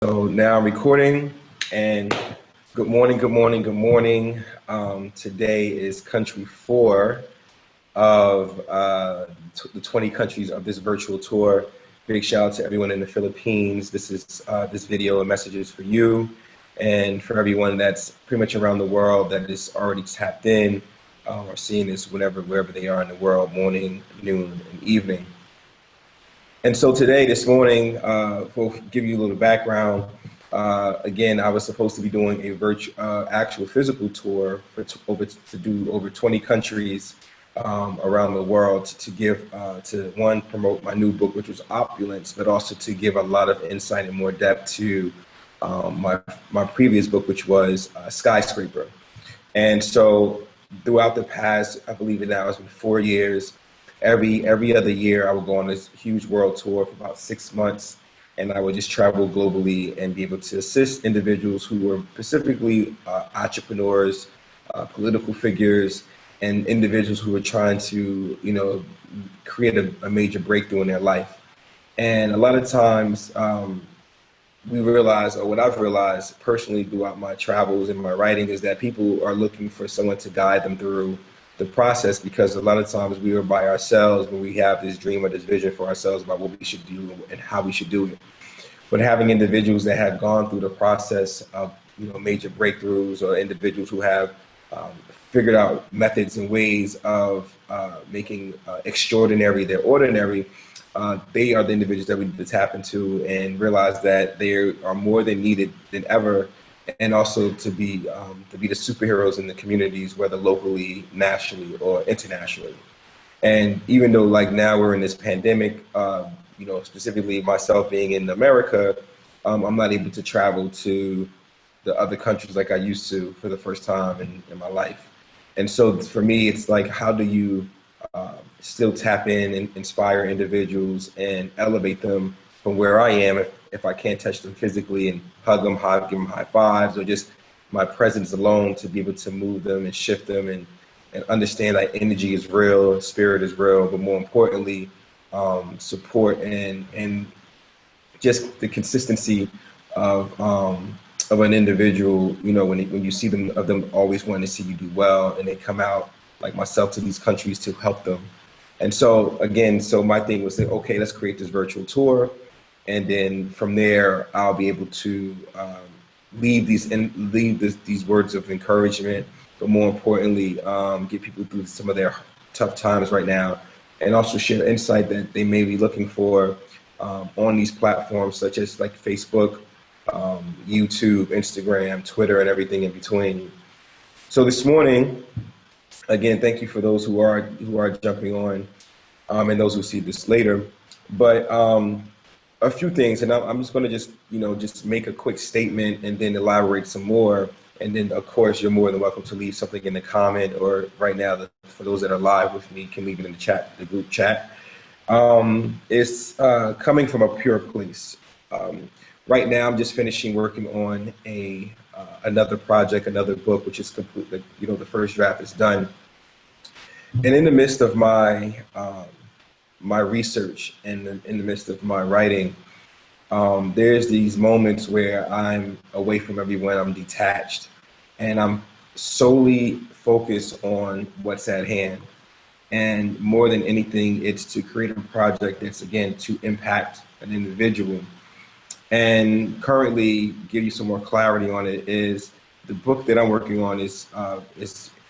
So now I'm recording, and good morning, good morning, good morning. Today is country 4 of the 20 countries of this virtual tour. Big shout out to everyone in the Philippines. This video and messages for you, and for everyone that's pretty much around the world that is already tapped in or seeing this wherever they are in the world, morning, noon, and evening. And so today, this morning, we'll give you a little background. Again, I was supposed to be doing a actual physical tour to do over 20 countries around the world to one, promote my new book, which was Opulence, but also to give a lot of insight and more depth to my previous book, which was Skyscraper. And so throughout the past, I believe it now has been 4 years. Every other year, I would go on this huge world tour for about 6 months, and I would just travel globally and be able to assist individuals who were specifically entrepreneurs, political figures, and individuals who were trying to, create a major breakthrough in their life. And a lot of times, we realize, or what I've realized personally throughout my travels and my writing, is that people are looking for someone to guide them through the process, because a lot of times we are by ourselves when we have this dream or this vision for ourselves about what we should do and how we should do it. But having individuals that have gone through the process of major breakthroughs, or individuals who have figured out methods and ways of making extraordinary their ordinary, they are the individuals that we need to tap into and realize that they are more than needed than ever, and also to be the superheroes in the communities, whether locally, nationally, or internationally. And even though like now we're in this pandemic, specifically myself being in America, I'm not able to travel to the other countries like I used to for the first time in my life. And so for me, it's like, how do you still tap in and inspire individuals and elevate them from where I am, if I can't touch them physically and hug them, give them high fives, or just my presence alone to be able to move them and shift them and understand that energy is real, spirit is real, but more importantly, support and just the consistency of an individual, when you see them always wanting to see you do well, and they come out like myself to these countries to help them. And so again, my thing was that, okay, let's create this virtual tour. And then from there, I'll be able to leave these words of encouragement, but more importantly, get people through some of their tough times right now, and also share insight that they may be looking for on these platforms, such as like Facebook, YouTube, Instagram, Twitter, and everything in between. So this morning, again, thank you for those who are jumping on, and those who see this later. But a few things, and I'm just going to just make a quick statement and then elaborate some more. And then, of course, you're more than welcome to leave something in the comment, or right now, for those that are live with me, can leave it in the chat, the group chat. It's coming from a pure place. Right now, I'm just finishing working on another project, another book, which is complete. The first draft is done. And in the midst of my research and in the midst of my writing, there's these moments where I'm away from everyone, I'm detached, and I'm solely focused on what's at hand. And more than anything, it's to create a project that's, again, to impact an individual. And currently, give you some more clarity on it, is the book that I'm working on is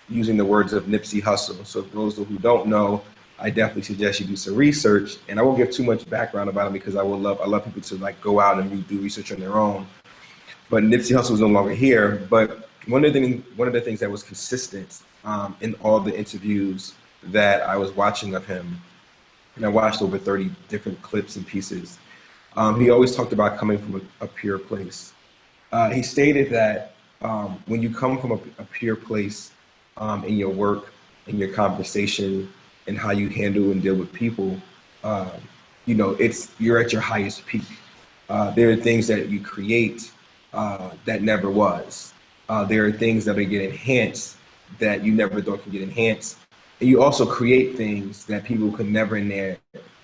using the words of Nipsey Hussle. So for those who don't know, I definitely suggest you do some research, and I won't give too much background about it, because I love people to like go out and do research on their own. But Nipsey Hussle is no longer here. But one of the things that was consistent in all the interviews that I was watching of him, and I watched over 30 different clips and pieces, he always talked about coming from a pure place. He stated that when you come from a pure place in your work, in your conversation, and how you handle and deal with people, you're at your highest peak. There are things that you create that never was. There are things that get enhanced that you never thought could get enhanced. And you also create things that people could never in their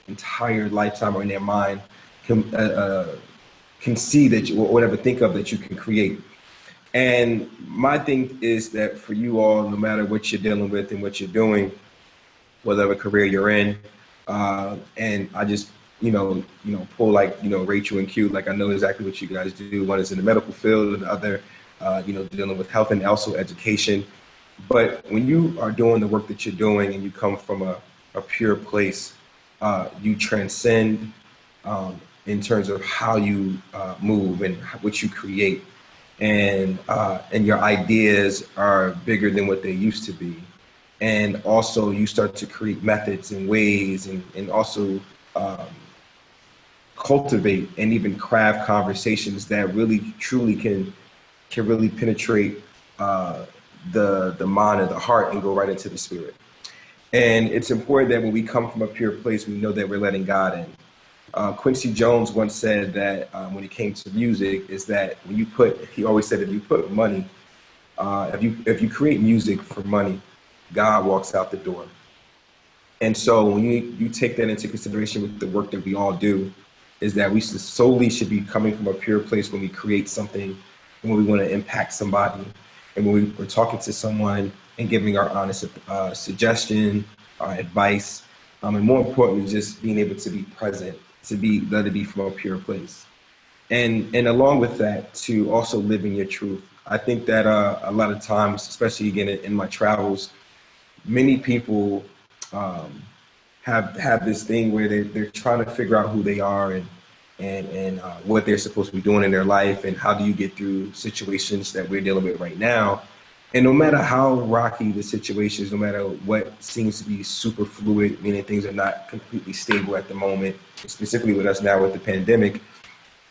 entire lifetime or in their mind can see that you, or never think of that you can create. And my thing is that for you all, no matter what you're dealing with and what you're doing, whatever career you're in, and I just pull like Rachel and Q, like I know exactly what you guys do. One is in the medical field, and the other, dealing with health and also education. But when you are doing the work that you're doing and you come from a pure place, you transcend in terms of how you move and what you create, and your ideas are bigger than what they used to be. And also you start to create methods and ways, and also um, cultivate and even craft conversations that really truly can really penetrate the mind and the heart and go right into the spirit. And it's important that when we come from a pure place, we know that we're letting God in. Quincy Jones once said that when it came to music, is that when you put, he always said, if you put money, if you create music for money, God walks out the door. And so when you take that into consideration with the work that we all do, is that we solely should be coming from a pure place when we create something and when we want to impact somebody and when we're talking to someone and giving our honest suggestion, our advice, and more importantly, just being able to be present, to be let it be from a pure place. And along with that, to also live in your truth. I think that a lot of times, especially again in my travels, many people um, have this thing where they're trying to figure out who they are, and what they're supposed to be doing in their life, and how do you get through situations that we're dealing with right now. And no matter how rocky the situation is, no matter what seems to be super fluid, meaning things are not completely stable at the moment, specifically with us now with the pandemic,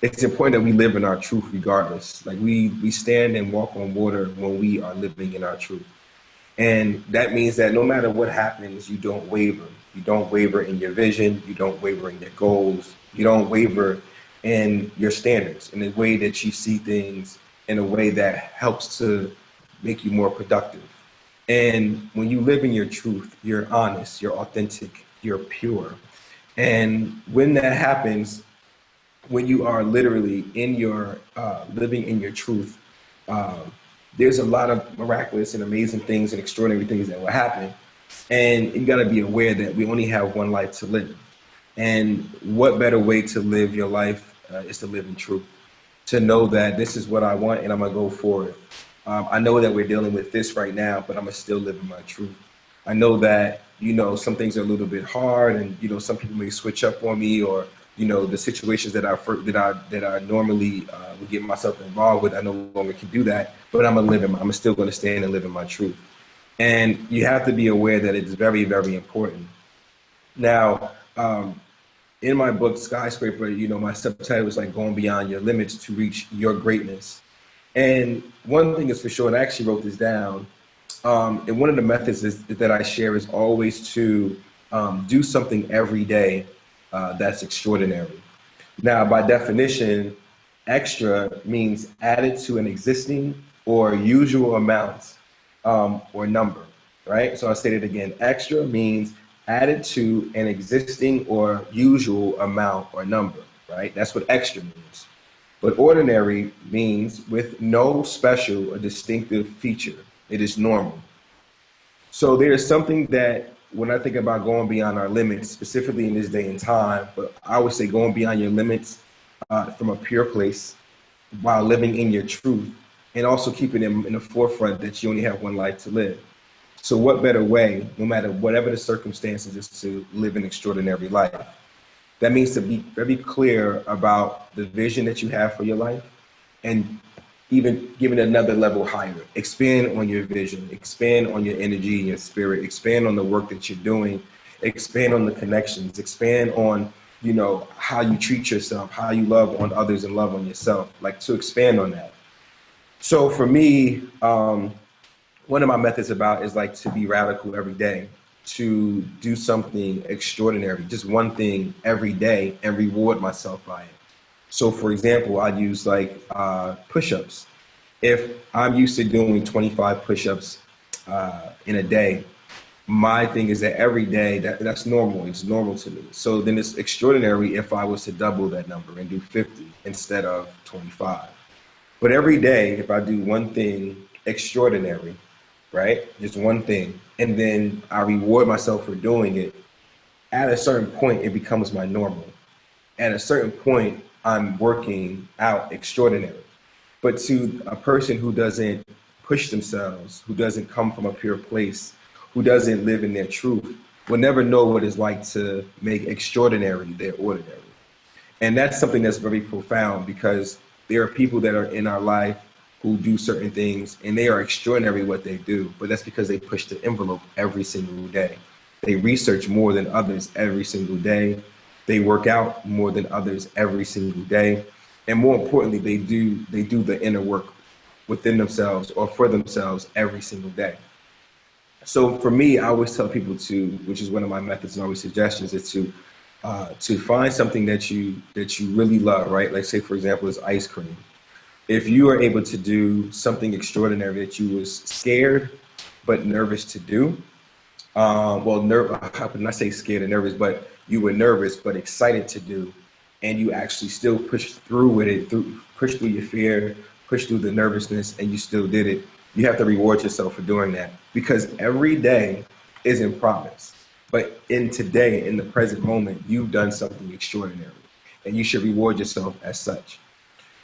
it's important that we live in our truth regardless. Like we stand and walk on water when we are living in our truth. And that means that no matter what happens, you don't waver. You don't waver in your vision. You don't waver in your goals. You don't waver in your standards, in the way that you see things, in a way that helps to make you more productive. And when you live in your truth, you're honest, you're authentic, you're pure. And when that happens, when you are literally in your living in your truth, um, there's a lot of miraculous and amazing things and extraordinary things that will happen. And you got to be aware that we only have one life to live. And what better way to live your life is to live in truth, to know that this is what I want and I'm going to go for it. I know that we're dealing with this right now, but I'm going to still live in my truth. I know that, some things are a little bit hard, and, some people may switch up on me, or, the situations that I normally would get myself involved with, I no longer can do that, but I'm still going to stand and live in my truth. And you have to be aware that it's very, very important. Now, in my book, Skyscraper, my subtitle was like going beyond your limits to reach your greatness. And one thing is for sure, and I actually wrote this down, and one of the methods that I share is always to do something every day that's extraordinary. Now, by definition, extra means added to an existing or usual amount or number, right? So I'll say it again. Extra means added to an existing or usual amount or number, right? That's what extra means. But ordinary means with no special or distinctive feature. It is normal. So there is something that when I think about going beyond our limits, specifically in this day and time, but I would say going beyond your limits from a pure place while living in your truth, and also keeping them in the forefront that you only have one life to live. So what better way, no matter whatever the circumstances, is to live an extraordinary life? That means to be very clear about the vision that you have for your life, and even giving it another level higher. Expand on your vision, expand on your energy and your spirit, expand on the work that you're doing, expand on the connections, expand on, how you treat yourself, how you love on others and love on yourself, like to expand on that. So for me, one of my methods about is like to be radical every day, to do something extraordinary, just one thing every day, and reward myself by it. So for example, I use like push-ups. If I'm used to doing 25 push-ups in a day, my thing is that every day that's normal. It's normal to me. So then it's extraordinary if I was to double that number and do 50 instead of 25. But every day, if I do one thing extraordinary, right? Just one thing, and then I reward myself for doing it, at a certain point, it becomes my normal. At a certain point, I'm working out extraordinary. But to a person who doesn't push themselves, who doesn't come from a pure place, who doesn't live in their truth, will never know what it's like to make extraordinary their ordinary. And that's something that's very profound because there are people that are in our life who do certain things and they are extraordinary what they do, but that's because they push the envelope every single day. They research more than others every single day. They work out more than others every single day. And more importantly, they do the inner work within themselves or for themselves every single day. So for me, I always tell people to, which is one of my methods and always suggestions, is to find something that you really love, right? Like say, for example, is ice cream. If you are able to do something extraordinary that you was scared but nervous to do, how can I say scared and nervous, but you were nervous but excited to do, and you actually still pushed through with it, push through your fear, push through the nervousness, and you still did it. You have to reward yourself for doing that because every day isn't promised. But in today, in the present moment, you've done something extraordinary, and you should reward yourself as such.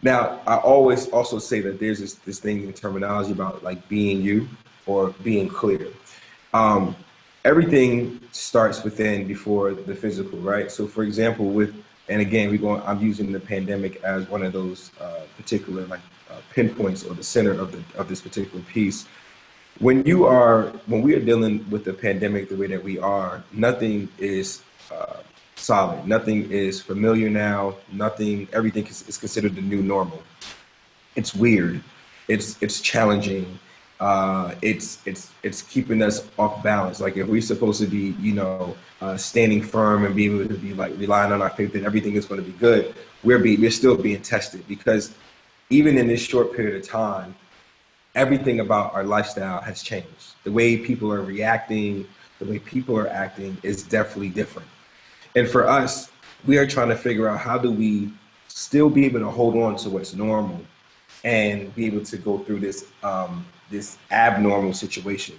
Now, I always also say that there's this thing in terminology about like being you or being clear. Um, Everything starts within before the physical, right? So, for example, and again, I'm using the pandemic as one of those particular pinpoints or the center of this particular piece. When we are dealing with the pandemic the way that we are, nothing is solid. Nothing is familiar now. Everything is considered the new normal. It's weird. It's challenging. It's keeping us off balance. Like if we're supposed to be, standing firm and be able to be like relying on our faith that everything is going to be good, we're still being tested because even in this short period of time, everything about our lifestyle has changed. The way people are reacting, the way people are acting is definitely different. And for us, we are trying to figure out how do we still be able to hold on to what's normal and be able to go through this abnormal situation.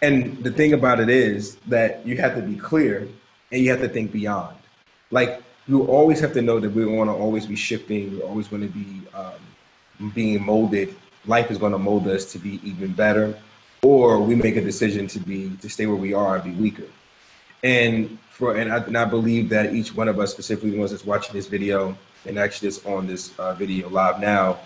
And the thing about it is that you have to be clear and you have to think beyond. Like you always have to know that we're going to always be shifting. We're always going to be being molded. Life is going to mold us to be even better, or we make a decision to stay where we are and be weaker. And I believe that each one of us, specifically the ones that's watching this video and actually just on this video live now,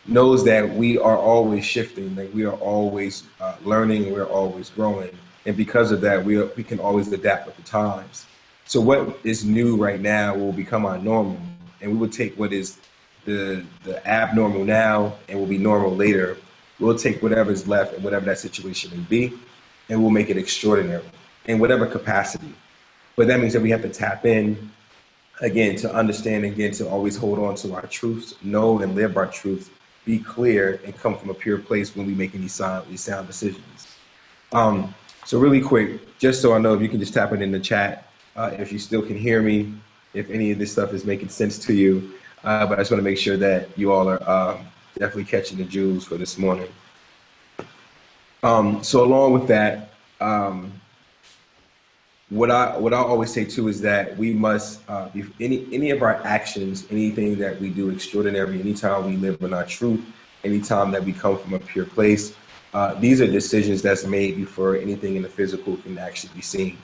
knows that we are always shifting, like we are always learning, we're always growing. And because of that, we can always adapt with the times. So what is new right now will become our normal. And we will take what is the abnormal now and will be normal later. We'll take whatever's left and whatever that situation may be, and we'll make it extraordinary in whatever capacity. But that means that we have to tap in again to understand, again, to always hold on to our truths, know and live our truths, be clear, and come from a pure place when we make any sound decisions. So really quick, just so I know, if you can just tap it in the chat, if you still can hear me, if any of this stuff is making sense to you. But I just want to make sure that you all are definitely catching the jewels for this morning. So along with that, what I always say too is that we must any of our actions, anything that we do extraordinary, anytime we live in our truth, anytime that we come from a pure place, these are decisions that's made before anything in the physical can actually be seen.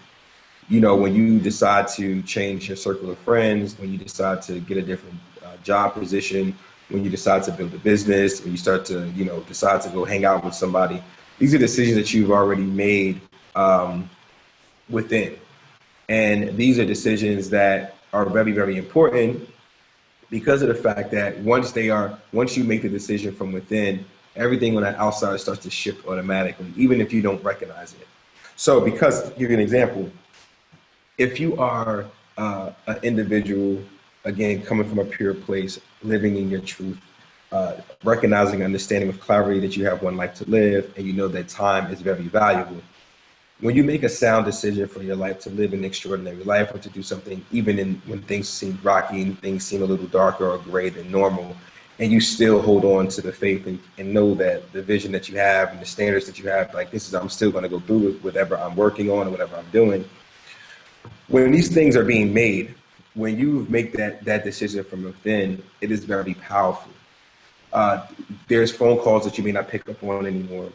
When you decide to change your circle of friends, when you decide to get a different job position, when you decide to build a business, when you start to decide to go hang out with somebody, these are decisions that you've already made within. And these are decisions that are very, very important because of the fact that once you make the decision from within, everything on the outside starts to shift automatically, even if you don't recognize it. So because, give you an example, if you are an individual, again, coming from a pure place, living in your truth, recognizing, understanding with clarity that you have one life to live, and you know that time is very valuable, when you make a sound decision for your life to live an extraordinary life or to do something, even when things seem rocky and things seem a little darker or gray than normal, and you still hold on to the faith and know that the vision that you have and the standards that you have, like this is, I'm still going to go through with whatever I'm working on or whatever I'm doing. When these things are being made, when you make that decision from within, it is very powerful. Uh, there's phone calls that you may not pick up on anymore.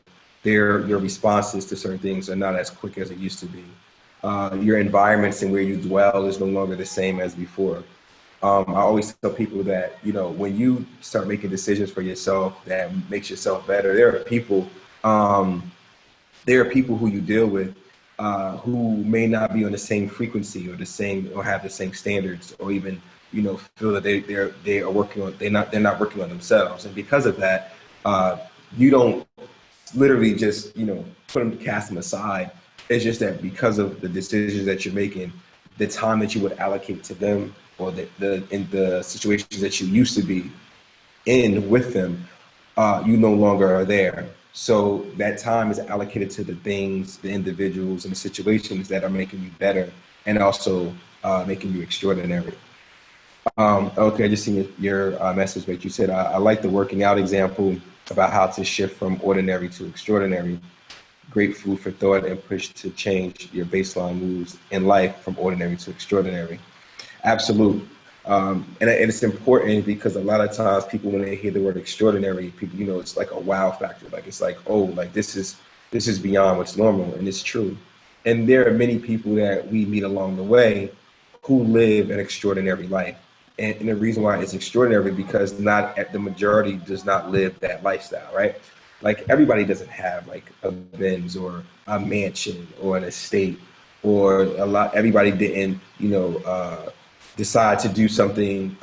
Your responses to certain things are not as quick as it used to be. Your environments and where you dwell is no longer the same as before. I always tell people that, when you start making decisions for yourself that makes yourself better, um, there are people who you deal with who may not be on the same frequency or have the same standards or even feel that they are working on they're not working on themselves, and because of that, you don't literally just cast them aside. It's just that because of the decisions that you're making, the time that you would allocate to them or in the situations that you used to be in with them, you no longer are there. So that time is allocated to the things, the individuals, and the situations that are making you better and also making you extraordinary. Okay, I just seen your message, but you said, I like the working out example about how to shift from ordinary to extraordinary. Great food for thought and push to change your baseline moves in life from ordinary to extraordinary. Absolute. And it's important because a lot of times people, when they hear the word extraordinary, people, it's like a wow factor. Like, it's like, oh, like this is beyond what's normal. And it's true. And there are many people that we meet along the way who live an extraordinary life. And the reason why it's extraordinary because not at the majority does not live that lifestyle, right? Like everybody doesn't have like a Benz or a mansion or an estate or everybody didn't, decide to do something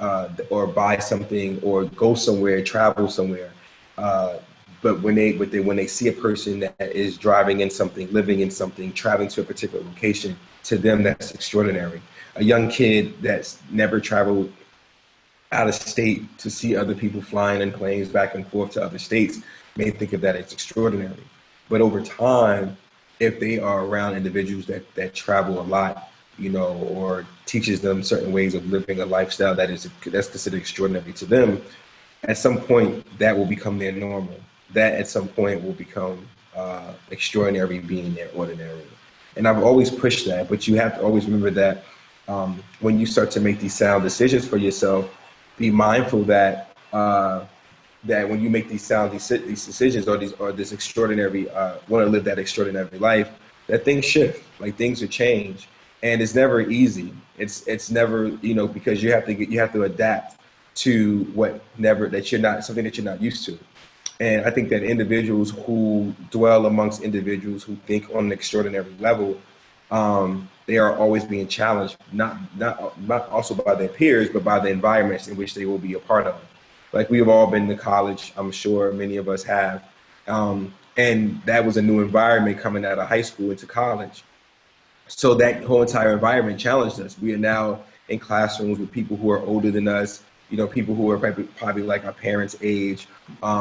or buy something or go somewhere, travel somewhere. But when they see a person that is driving in something, living in something, traveling to a particular location, to them that's extraordinary. A young kid that's never traveled out of state to see other people flying in planes back and forth to other states may think of that as extraordinary. But over time, if they are around individuals that travel a lot, or teaches them certain ways of living a lifestyle that's considered extraordinary to them, at some point that will become their normal. That at some point will become extraordinary being their ordinary. And I've always pushed that, but you have to always remember that when you start to make these sound decisions for yourself, be mindful that that when you make these decisions or this extraordinary want to live that extraordinary life, that things shift, like things will change, and it's never easy. It's never because you have to adapt to that you're not something that you're not used to. And I think that individuals who dwell amongst individuals who think on an extraordinary level, they are always being challenged, not also by their peers, but by the environments in which they will be a part of. Like we've all been to college, I'm sure many of us have, and that was a new environment coming out of high school into college. So that whole entire environment challenged us. We are now in classrooms with people who are older than us, people who are probably like our parents' age,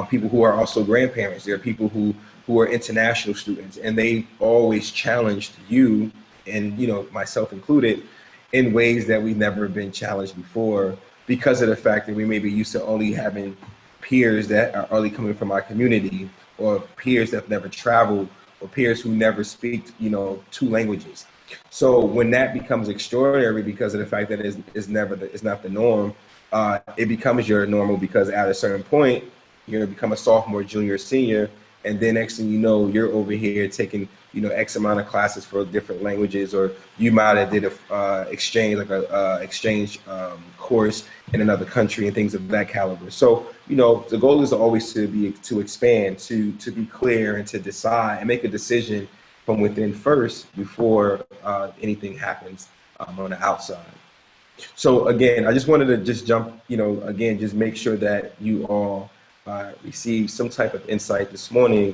people who are also grandparents. There are people who are international students, and they always challenged you, and myself included, in ways that we've never been challenged before because of the fact that we may be used to only having peers that are only coming from our community, or peers that have never traveled, or peers who never speak, two languages. So when that becomes extraordinary because of the fact that it's not the norm, it becomes your normal because at a certain point, you're gonna become a sophomore, junior, senior, and then next thing you know, you're over here taking X amount of classes for different languages, or you might have did a exchange like a exchange course in another country and things of that caliber. So the goal is always to expand, to be clear, and to decide and make a decision from within first before anything happens on the outside. So again, I just wanted to just jump, again, just make sure that you all receive some type of insight this morning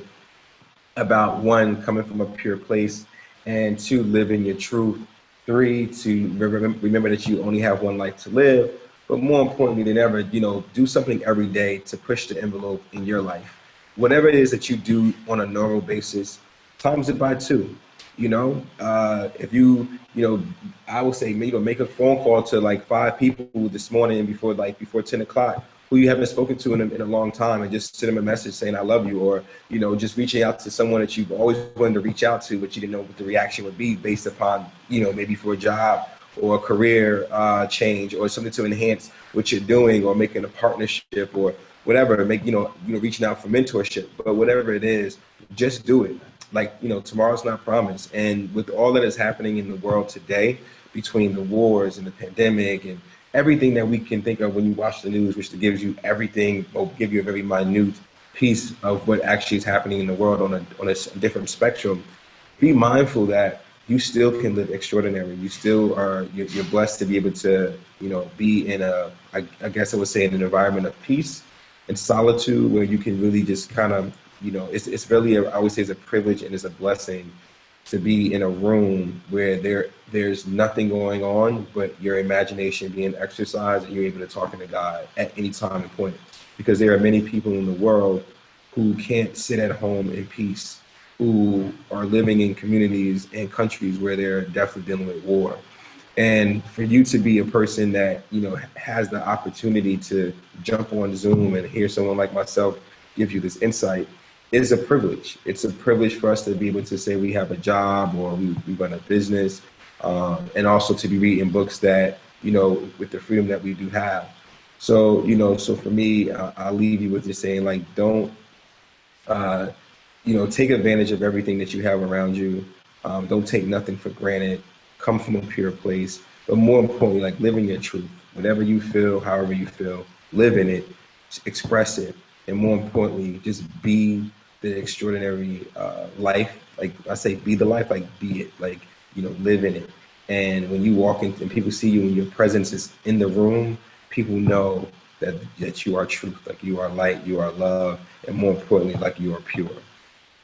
about one, coming from a pure place, and two, living your truth. Three, to remember that you only have one life to live, but more importantly than ever, do something every day to push the envelope in your life. Whatever it is that you do on a normal basis, times it by two. If I would say, make a phone call to like 5 people this morning before 10 o'clock who you haven't spoken to in a long time, and just send them a message saying I love you, or just reaching out to someone that you've always wanted to reach out to, but you didn't know what the reaction would be based upon maybe for a job or a career change, or something to enhance what you're doing, or making a partnership, or whatever. Reaching out for mentorship, but whatever it is, just do it. Like, tomorrow's not promised. And with all that is happening in the world today, between the wars and the pandemic and everything that we can think of when you watch the news, which gives you everything, or give you a very minute piece of what actually is happening in the world on a different spectrum, be mindful that you still can live extraordinary. You still you're blessed to be able to, be in I guess I would say, in an environment of peace and solitude, where you can really just kind of, it's really, I would say, it's a privilege and it's a blessing to be in a room where there's nothing going on but your imagination being exercised, and you're able to talk to God at any time and point. Because there are many people in the world who can't sit at home in peace, who are living in communities and countries where they're definitely dealing with war. And for you to be a person that, has the opportunity to jump on Zoom and hear someone like myself give you this insight is a privilege. It's a privilege for us to be able to say we have a job, or we run a business, and also to be reading books that, with the freedom that we do have. So, so for me, I'll leave you with just saying, like, don't, take advantage of everything that you have around you. Don't take nothing for granted. Come from a pure place. But more importantly, like, live in your truth. Whatever you feel, however you feel, live in it, express it. And more importantly, just be the extraordinary life. Like I say, be the life, like, be it, like, live in it. And when you walk in and people see you and your presence is in the room, people know that you are truth, like you are light, you are love, and more importantly, like you are pure.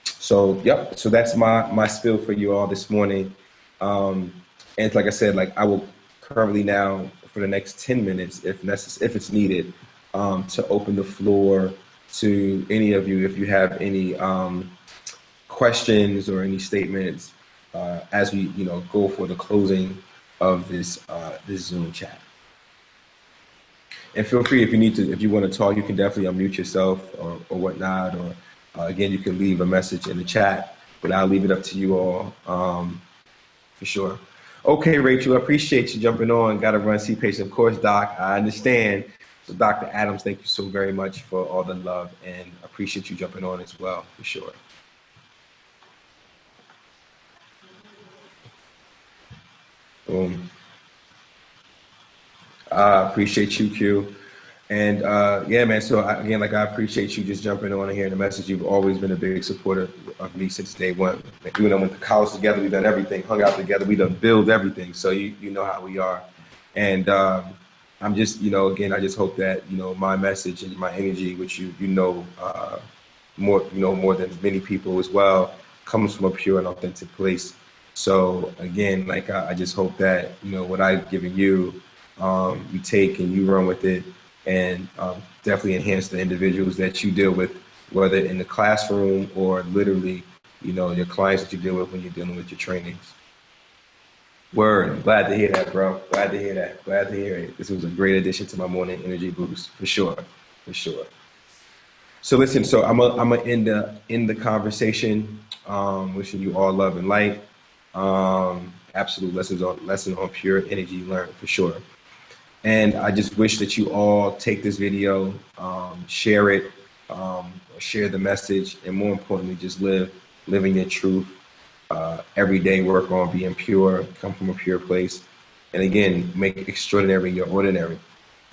So, yep. So that's my spiel for you all this morning. And like I said, like, I will currently now, for the next 10 minutes, if it's needed, to open the floor to any of you if you have any questions or any statements as we go for the closing of this Zoom chat. And feel free, if you want to talk, you can definitely unmute yourself or whatnot, or again, you can leave a message in the chat, but I'll leave it up to you all for sure. Okay, Rachel, I appreciate you jumping on. Got to run, see patient. Of course, Doc, I understand. So Dr. Adams, thank you so very much for all the love, and appreciate you jumping on as well, for sure. Boom. I appreciate you, Q. And yeah, man, so again, like, I appreciate you just jumping on and hearing the message. You've always been a big supporter of me since day one. Like, we went to college together, we've done everything, hung out together, we done build everything. So you know how we are. And I'm just, again, I just hope that, my message and my energy, which more than many people as well, comes from a pure and authentic place. So again, like, I just hope that, what I've given you, you take and you run with it, and definitely enhance the individuals that you deal with, whether in the classroom or literally, your clients that you deal with when you're dealing with your trainings. Word. I'm glad to hear that, bro. Glad to hear that. Glad to hear it. This was a great addition to my morning energy boost, for sure. For sure. So listen, so I'm gonna end the conversation, wishing you all love and light. Absolute lesson on pure energy learned, for sure. And I just wish that you all take this video, share it, share the message, and more importantly, just living your truth. Every day, work on being pure, come from a pure place. And again, make extraordinary your ordinary.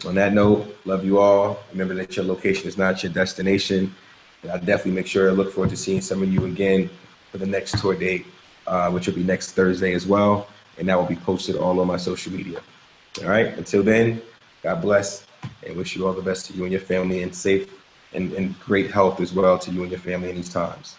On that note, love you all. Remember that your location is not your destination. And I'll definitely make sure I look forward to seeing some of you again for the next tour date, which will be next Thursday as well. And that will be posted all on my social media. All right. Until then, God bless, and wish you all the best to you and your family, and safe and great health as well to you and your family in these times.